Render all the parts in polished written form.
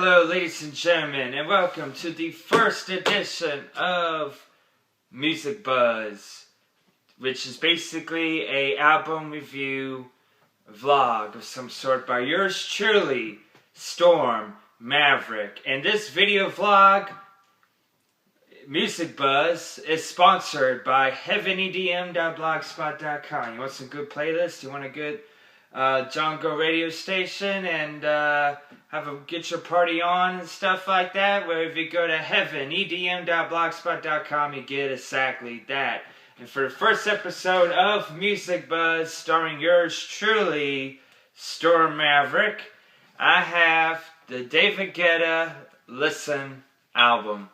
Hello ladies and gentlemen, and welcome to the first edition of MusicBuzz, which is basically a album review vlog of some sort by yours truly, Storm Maverick. And this video vlog, MusicBuzz, is sponsored by heavenedm.blogspot.com. You want some good playlists? You want a good Jungle radio station and get your party on and stuff like that? Where if you go to heavenedm.blogspot.com, you get exactly that. And for the first episode of MusicBuzz, starring yours truly, Storm Maverick, I have the David Guetta Listen album.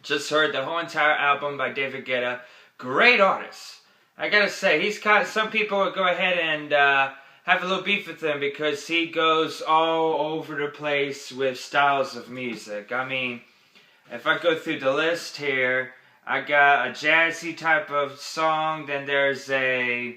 Just heard the whole entire album by David Guetta. Great artist. I gotta say, he's got, some people would go ahead and have a little beef with him because he goes all over the place with styles of music. I mean, if I go through the list here, I got a jazzy type of song, then there's a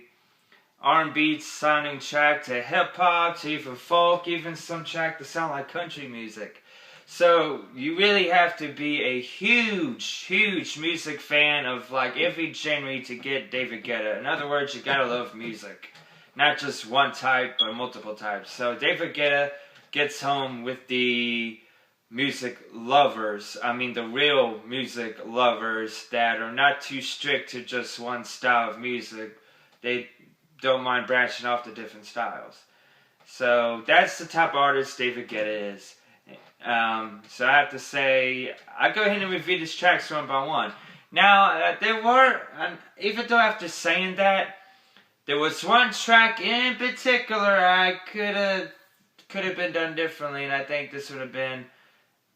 R&B sounding track to hip-hop, to even folk, even some track that sound like country music. So, you really have to be a huge music fan of like every genre to get David Guetta. In other words, you gotta love music. Not just one type, but multiple types. So, David Guetta gets home with the music lovers. I mean, the real music lovers that are not too strict to just one style of music. They don't mind branching off to different styles. So, that's the type of artist David Guetta is. So I have to say, I go ahead and review these tracks one by one. Now, there were, even though after saying that, there was one track in particular I could have been done differently, and I think this would have been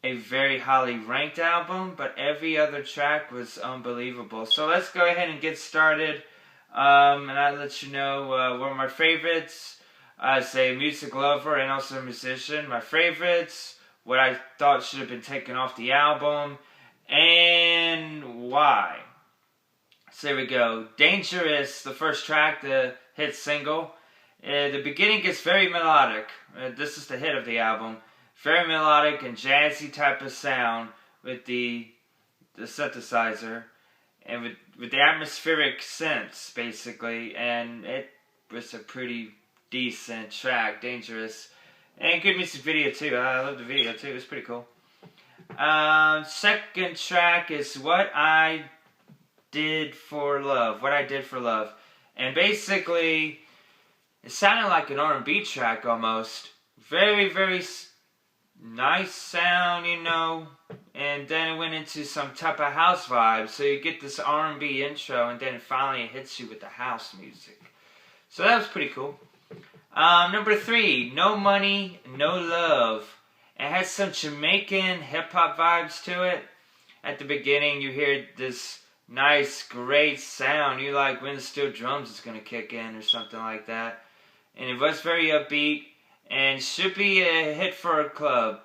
a very highly ranked album, but every other track was unbelievable. So let's go ahead and get started, and I'll let you know one of my favorites. As a music lover and also a musician, my favorites, what I thought should have been taken off the album, and why. So here we go. Dangerous, the first track, the hit single. The beginning gets very melodic. This is the hit of the album. Very melodic and jazzy type of sound with the synthesizer. And with the atmospheric synths, basically. And it was a pretty decent track, Dangerous. And good music video too. I love the video too. It was pretty cool. Second track is What I Did for Love. What I Did for Love. And basically, it sounded like an R&B track almost. Very nice sound, you know. And then it went into some type of house vibe. So you get this R&B intro, and then finally it hits you with the house music. So that was pretty cool. Number 3, No Money, No Love. It has some Jamaican hip-hop vibes to it. At the beginning, you hear this nice, great sound. You like when the steel drums is going to kick in or something like that. And it was very upbeat and should be a hit for a club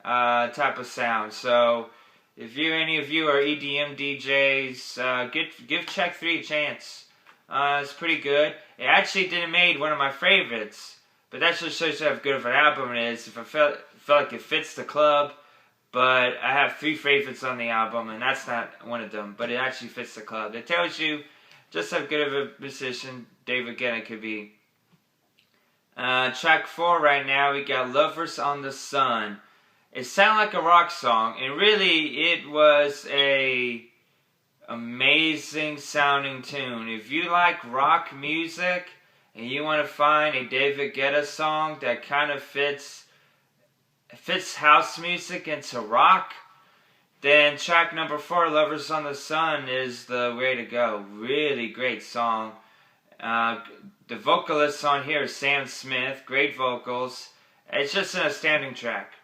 type of sound. So, if any of you are EDM DJs, give Check 3 a chance. It's pretty good. It actually didn't make one of my favorites, but that just shows you how good of an album it is. If I felt like it fits the club, but I have 3 favorites on the album, and that's not one of them. But it actually fits the club. It tells you just how good of a musician David Guetta could be. Track 4 right now, we got Lovers on the Sun. It sounded like a rock song, and really it was a amazing sounding tune. If you like rock music and you want to find a David Guetta song that kind of fits house music into rock, then track number 4, Lovers on the Sun, is the way to go. Really great song. The vocalist on here is Sam Smith. Great vocals. It's just an outstanding track.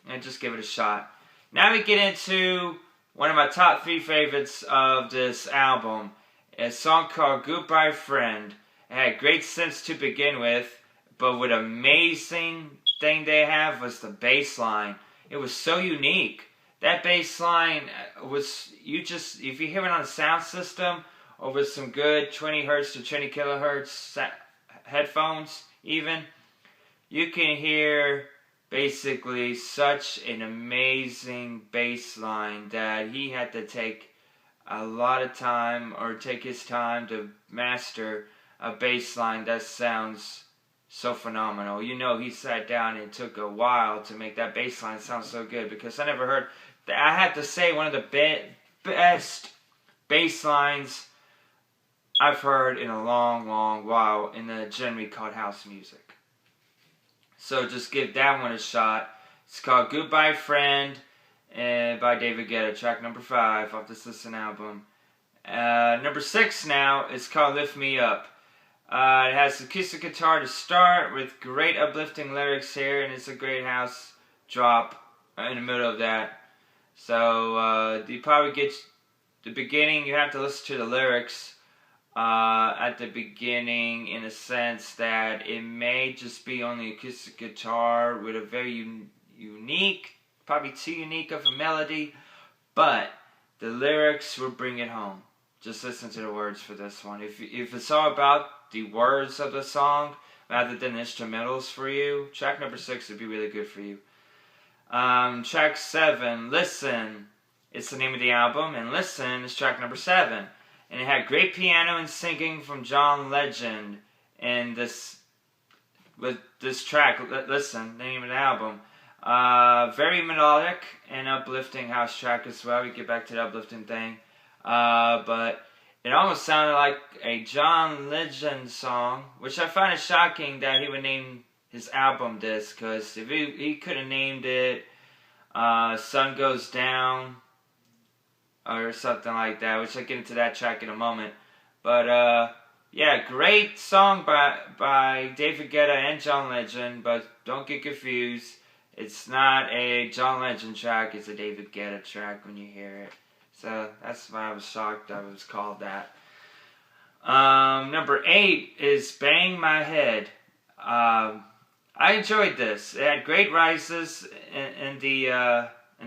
And just give it a shot. Now we get into one of my top 3 favorites of this album, a song called Goodbye Friend. It had great synths to begin with, but what amazing thing they have was the bass line. It was so unique. That bass line was, if you hear it on a sound system, or with some good 20 hertz to 20 kilohertz headphones even, you can hear basically such an amazing bass line that he had to take a lot of time, or take his time, to master a bass line that sounds so phenomenal. You know, he sat down and took a while to make that bass line sound so good, because I never heard, I have to say, one of the best bass lines I've heard in a long, long while in the genre called house music. So just give that one a shot. It's called Goodbye Friend, and by David Guetta, track number 5 off this Listen album. Number 6 now is called Lift Me Up. It has acoustic guitar to start with great uplifting lyrics here, and it's a great house drop in the middle of that. So you probably get the beginning, you have to listen to the lyrics at the beginning, in a sense that it may just be on the acoustic guitar with a very unique, probably too unique of a melody, but the lyrics will bring it home. Just listen to the words for this one. If it's all about the words of the song rather than instrumentals for you, track number 6 would be really good for you. Track 7, Listen. It's the name of the album, and Listen is track number 7. And it had great piano and singing from John Legend. And this track, Listen, the name of the album. Very melodic and uplifting house track as well. We get back to the uplifting thing. But it almost sounded like a John Legend song, which I find it shocking that he would name his album this, because if he could have named it Sun Goes Down or something like that, which I'll get into that track in a moment. But yeah, great song by David Guetta and John Legend, but don't get confused. It's not a John Legend track, it's a David Guetta track when you hear it. So that's why I was shocked that it was called that. Number 8 is Bang My Head. I enjoyed this. It had great rises in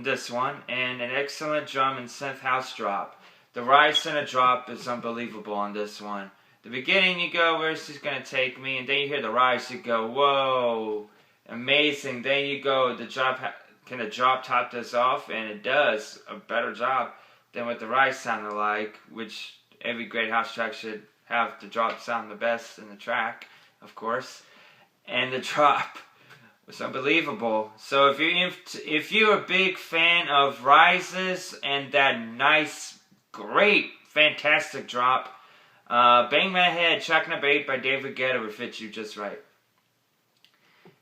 this one, and an excellent drum and synth house drop. The rise and the drop is unbelievable on this one. The beginning, you go, where's this gonna take me? And then you hear the rise, you go, whoa, amazing. Then you go, the drop, can the drop top this off? And it does a better job than what the rise sounded like, which every great house track should have the drop sound the best in the track, of course. And the drop was unbelievable. So if you're a big fan of rises and that nice, great, fantastic drop, Bang My Head, track number 8 by David Guetta would fit you just right.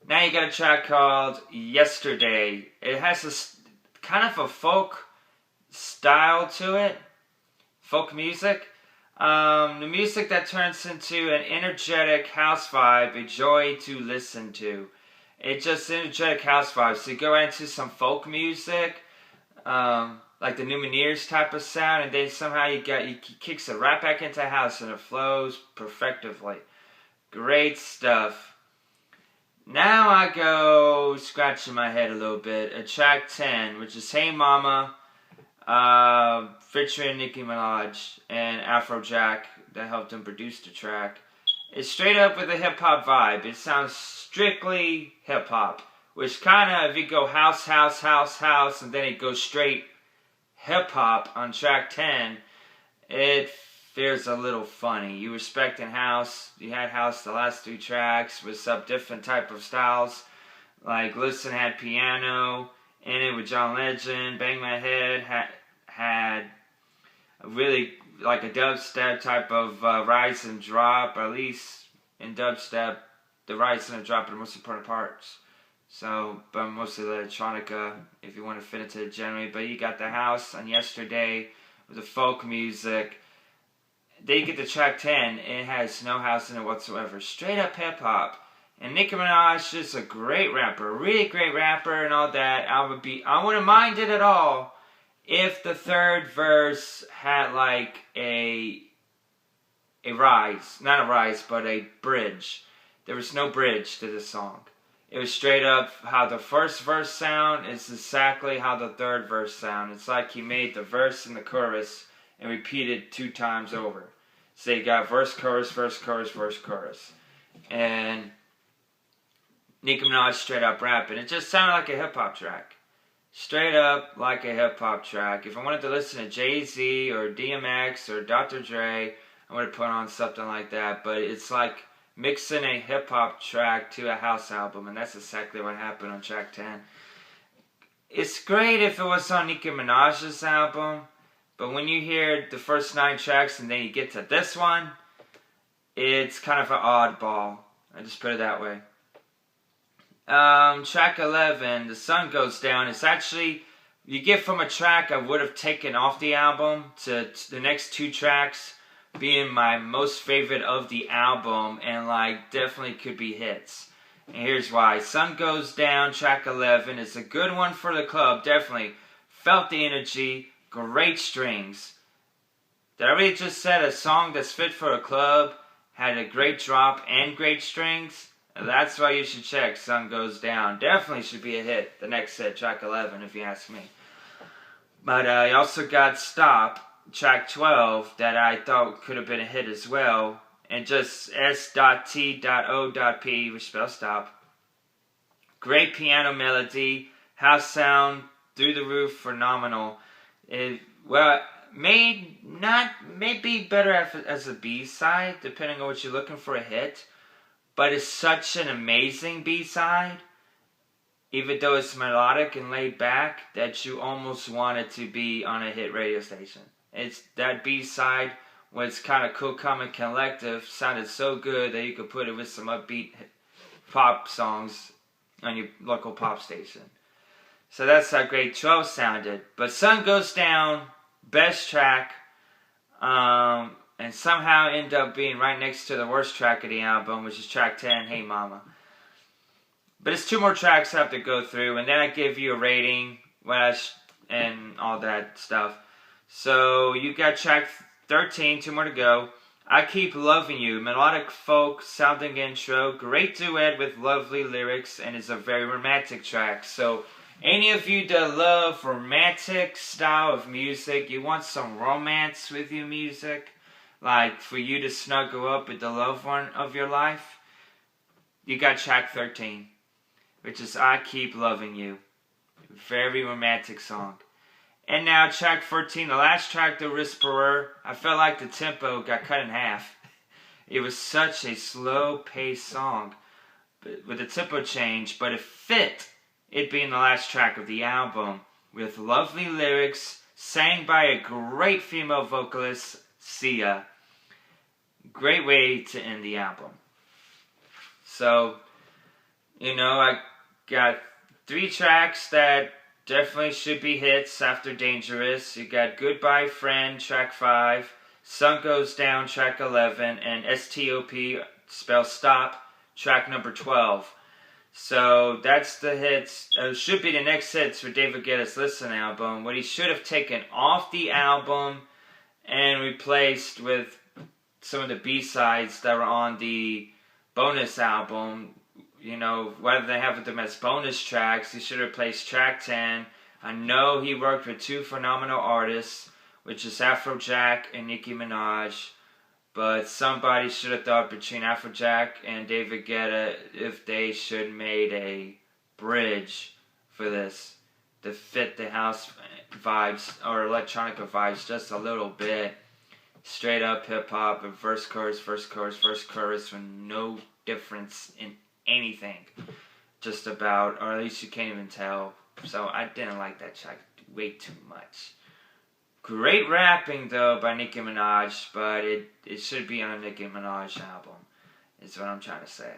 Now you got a track called Yesterday. It has a kind of a folk style to it, folk music. The music that turns into an energetic house vibe, a joy to listen to. It's just energetic house vibes. So you go into some folk music, like the Numineers type of sound, and then somehow he kicks it right back into house, and it flows perfectively. Great stuff. Now I go scratching my head a little bit at track 10, which is Hey Mama, featuring Nicki Minaj and Afrojack that helped him produce the track. It's straight up with a hip-hop vibe. It sounds strictly hip-hop, which kind of, if you go house, house, house, house, and then it goes straight hip-hop on track 10, it feels a little funny. You were expecting house, you had house the last 3 tracks with some different type of styles, like Listen had piano in it with John Legend, Bang My Head had a really like a dubstep type of rise and drop, or at least in dubstep, the rise and the drop are the most important parts. So, but mostly electronica, if you want to fit into the genre. But you got the house on Yesterday with the folk music. Then you get to track 10, and it has no house in it whatsoever. Straight up hip hop. And Nicki Minaj is a great rapper, really great rapper and all that. I wouldn't mind it at all if the third verse had like a rise, not a rise, but a bridge. There was no bridge to this song. It was straight up how the first verse sound is exactly how the third verse sound. It's like he made the verse and the chorus and repeated 2 times over. So you got verse, chorus, verse, chorus, verse, chorus. And Nicki Minaj straight up rapping. It just sounded like a hip hop track. Straight up like a hip hop track. If I wanted to listen to Jay-Z or DMX or Dr. Dre, I would have put on something like that. But it's like mixing a hip hop track to a house album, and that's exactly what happened on track 10. It's great if it was on Nicki Minaj's album, but when you hear the first 9 tracks and then you get to this one, it's kind of an oddball. I just put it that way. Track 11, The Sun Goes Down, is actually, you get from a track I would have taken off the album to the next 2 tracks being my most favorite of the album, and like definitely could be hits. And here's why. Sun Goes Down, track 11, is a good one for the club, definitely. Felt the energy, great strings. Did I already just said a song that's fit for a club, had a great drop and great strings? That's why you should check Sun Goes Down. Definitely should be a hit, the next hit, track 11, if you ask me. But you also got Stop, track 12, that I thought could have been a hit as well. And just S.T.O.P, which spells stop. Great piano melody, house sound, through the roof, phenomenal. Maybe better as a B-side, depending on what you're looking for a hit. But it's such an amazing B-side, even though it's melodic and laid back, that you almost want it to be on a hit radio station. It's that B-side was kind of cool, calm, and collective, sounded so good that you could put it with some upbeat pop songs on your local pop station. So that's how great 12 sounded. But Sun Goes Down, best track, and somehow end up being right next to the worst track of the album, which is track 10, Hey Mama. But it's 2 more tracks I have to go through, and then I give you a rating, and all that stuff. So you got track 13, 2 more to go. I Keep Loving You, melodic folk sounding intro, great duet with lovely lyrics, and is a very romantic track. So any of you that love romantic style of music, you want some romance with your music, like for you to snuggle up with the loved one of your life, you got track 13, which is I Keep Loving You. Very romantic song. And now track 14, the last track, The Whisperer. I felt like the tempo got cut in half. It was such a slow-paced song with a tempo change, but it fit it being the last track of the album with lovely lyrics sang by a great female vocalist, Sia. Great way to end the album. So, I got 3 tracks that definitely should be hits after Dangerous. You got Goodbye Friend, track 5, Sun Goes Down, track 11, and S.T.O.P, spell stop, track number 12. So that's the hits. Should be the next hits for David Guetta's Listen album. What he should have taken off the album and replaced with some of the B-sides that were on the bonus album. Rather than having them as bonus tracks, he should have replaced track 10. I know he worked with 2 phenomenal artists, which is Afrojack and Nicki Minaj. But somebody should have thought between Afrojack and David Guetta if they should made a bridge for this to fit the house vibes or electronica vibes just a little bit. Straight up hip hop and verse chorus verse chorus with no difference in anything. Just about, or at least you can't even tell. So I didn't like that track way too much. Great rapping, though, by Nicki Minaj, but it should be on a Nicki Minaj album, is what I'm trying to say.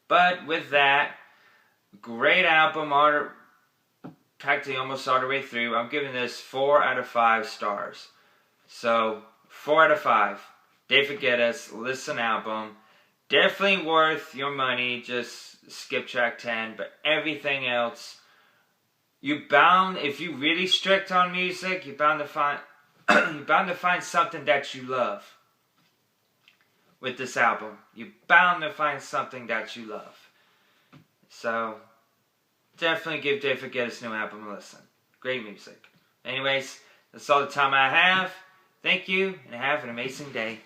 But with that, great album, practically almost all the way through. I'm giving this 4 out of 5 stars. So, 4 out of 5. David Guetta's Listen album. Definitely worth your money, just skip track 10, but everything else, if you're really strict on music, you're bound to find something that you love with this album. You're bound to find something that you love. So, definitely give David Guetta's new album a listen. Great music. Anyways, that's all the time I have. Thank you, and have an amazing day.